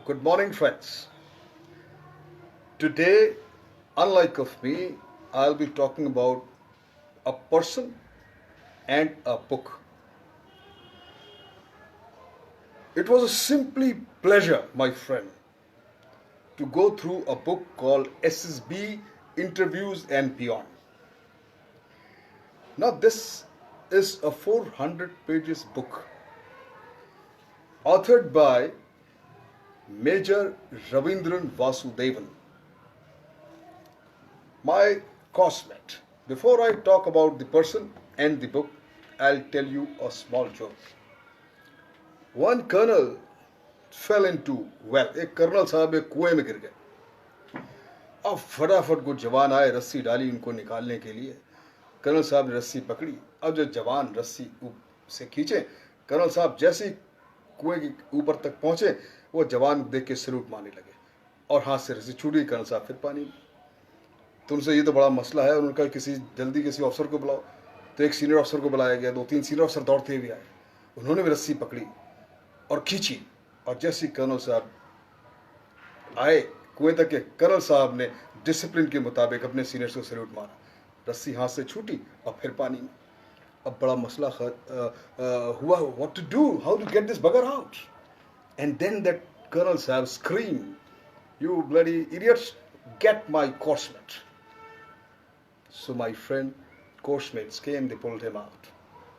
Good morning, friends. Today, unlike of me, I'll be talking about a person and a book. It was a simply pleasure, my friend, to go through a book called SSB Interviews and Beyond. Now, this is a 400 pages book authored by Major Ravindran Vasudevan, my cosmate. Before I talk about the person and the book, I'll tell you a small joke. One colonel fell into well, एक colonel साहब एक कुएं में गिर गए. अब फटाफट कुछ जवान आए, रस्सी डाली उनको निकालने के लिए. कर्नल साहब ने रस्सी पकड़ी. अब जो जवान रस्सी से खींचे, कर्नल साहब जैसे ही कुएं के ऊपर तक पहुंचे, वो जवान देख के सैल्यूट मारने लगे और हाथ से रस्सी छूट गई. कर्नल साहब फिर पानी में. तो उनसे ये तो बड़ा मसला है. उन्होंने कहा किसी जल्दी किसी अफसर को बुलाओ. तो एक सीनियर अफसर को बुलाया गया. 2-3 सीनियर अफसर दौड़ते हुए आए. उन्होंने भी रस्सी पकड़ी और खींची. और जैसे कर्नल साहब आए कुएं तक के, कर्नल साहब ने डिसिप्लिन के मुताबिक अपने सीनियर्स को सैल्यूट मारा. रस्सी हाथ से छूटी और फिर पानी में. अब बड़ा मसला हुआ. What to do, how to get this bugger out. And then that colonel साहब scream, you bloody idiots, get my coursemate. So my friend coursemates came, they pulled him out,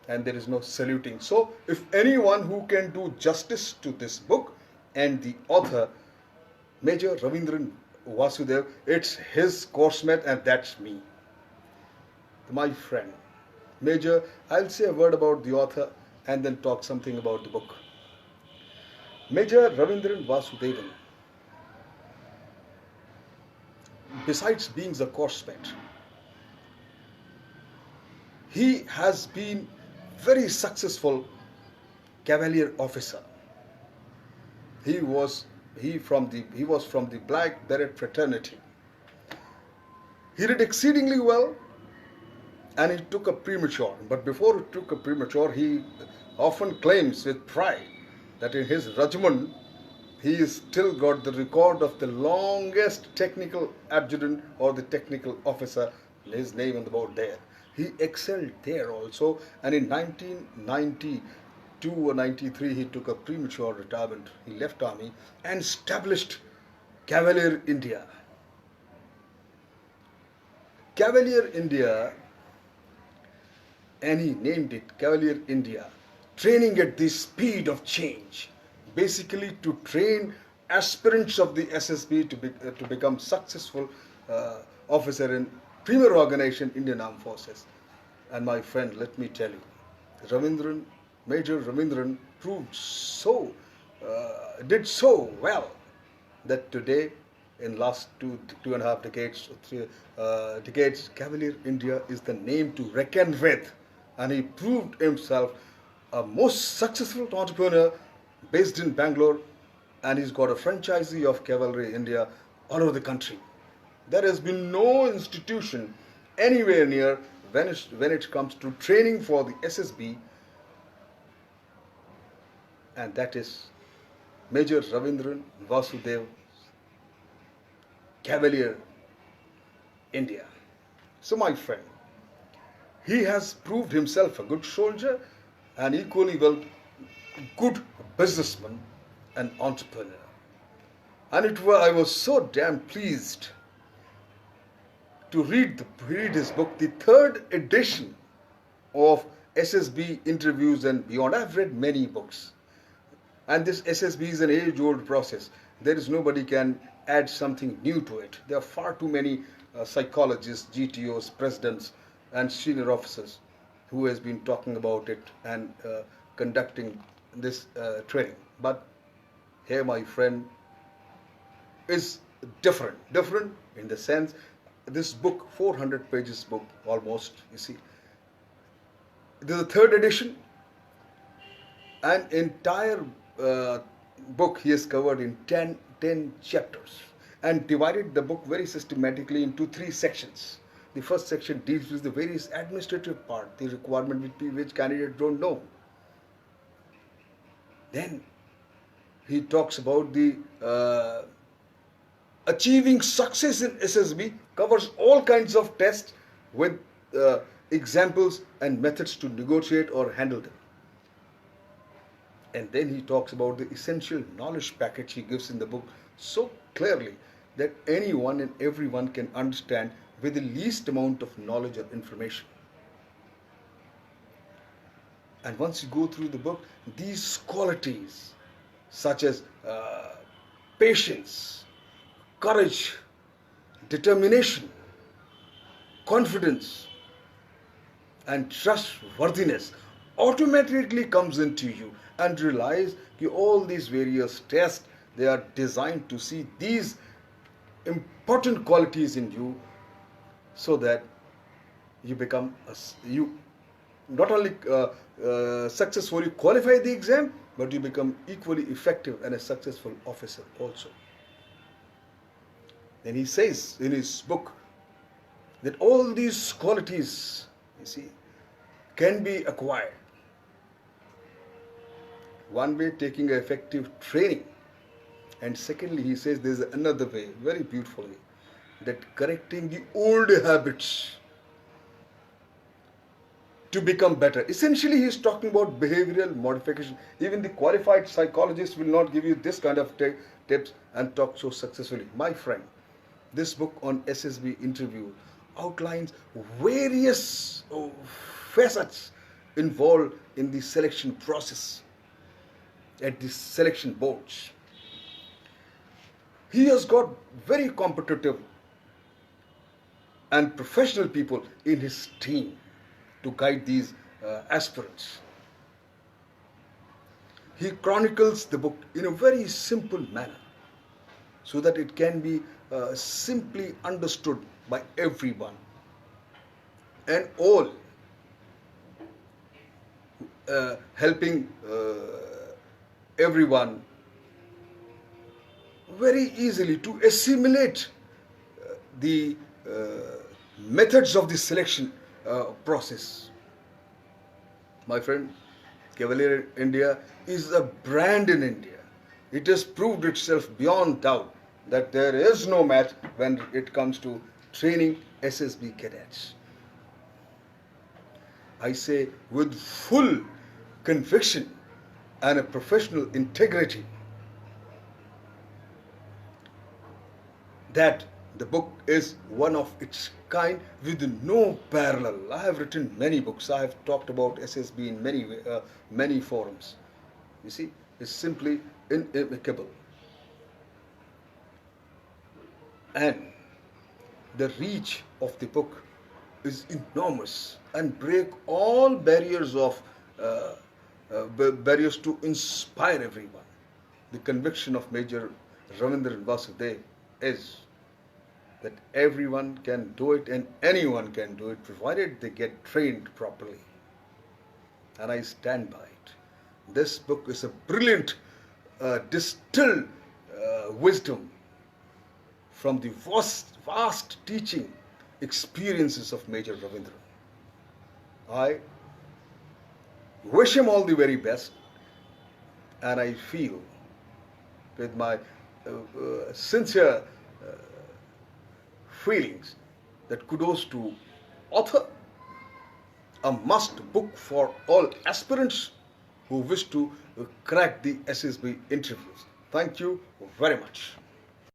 and there is no saluting. So if anyone who can do justice to this book and the author, Major Ravindran Vasudev, it's his coursemate and that's me. My friend, Major, I'll say a word about the author and then talk something about the book. Major Ravindran Vasudevan, besides being a coursemate, he has been very successful cavalier officer. He was from the Black Beret fraternity. He did exceedingly well, and he took a premature. But before he took a premature, he often claims with pride that in his regiment he has still got the record of the longest technical adjutant or the technical officer, his name on the board there. He excelled there also, and in 1992 or 93 he took a premature retirement. He left army and established Cavalier India. Cavalier India, and he named it Cavalier India, training at the speed of change. Basically to train aspirants of the SSB to become successful officer in premier organization, Indian Armed Forces. And my friend, let me tell you, Major Ravindran did so well that today, in last two and a half decades, or three decades, Cavalier India is the name to reckon with, and he proved himself a most successful entrepreneur based in Bangalore, and he's got a franchisee of Cavalry India all over the country. There has been no institution anywhere near when it comes to training for the SSB, and that is Major Ravindran Vasudev, Cavalier India. So my friend, he has proved himself a good soldier and equally well good businessman and entrepreneur. And I was so damn pleased to read his book, the third edition of SSB Interviews and Beyond. I've read many books, and this SSB is an age-old process. There is nobody can add something new to it. There are far too many psychologists, GTOs, presidents, and senior officers who has been talking about it and conducting this training. But here, my friend, is different in the sense, this book, 400 pages book almost, you see, this is the third edition, and entire book he has covered in 10 chapters and divided the book very systematically into 3 sections. The first section deals with the various administrative part, the requirement which candidates don't know. Then He talks about the achieving success in SSB, covers all kinds of tests with examples and methods to negotiate or handle them. And then he talks about the essential knowledge package he gives in the book so clearly that anyone and everyone can understand with the least amount of knowledge or information. And once you go through the book, these qualities such as patience, courage, determination, confidence, and trustworthiness automatically comes into you, and realize that all these various tests, they are designed to see these important qualities in you, so that you become you not only successfully qualify the exam, but you become equally effective and a successful officer also. Then he says in his book that all these qualities, you see, can be acquired. One way, taking effective training. And secondly, he says there's another way, very beautifully, that correcting the old habits to become better. Essentially, he is talking about behavioral modification. Even the qualified psychologist will not give you this kind of tips and talk so successfully. My friend, this book on SSB interview outlines various facets involved in the selection process at the selection boards. He has got very competitive and professional people in his team to guide these aspirants. He chronicles the book in a very simple manner so that it can be simply understood by everyone and all, helping everyone very easily to assimilate the methods of the selection process. My friend, Cavalier India is a brand in India. It has proved itself beyond doubt that there is no match when it comes to training SSB cadets. I say with full conviction and a professional integrity that the book is one of its kind with no parallel. I have written many books. I have talked about SSB in many forums. You see, it's simply inimicable. And the reach of the book is enormous and break all barriers to inspire everyone. The conviction of Major Ravindran Vasudev is that everyone can do it and anyone can do it, provided they get trained properly. And I stand by it. This book is a brilliant distilled wisdom from the vast teaching experiences of Major Ravindran. I wish him all the very best, and I feel with my sincere feelings that kudos to author, a must book for all aspirants who wish to crack the SSB interviews. Thank you very much.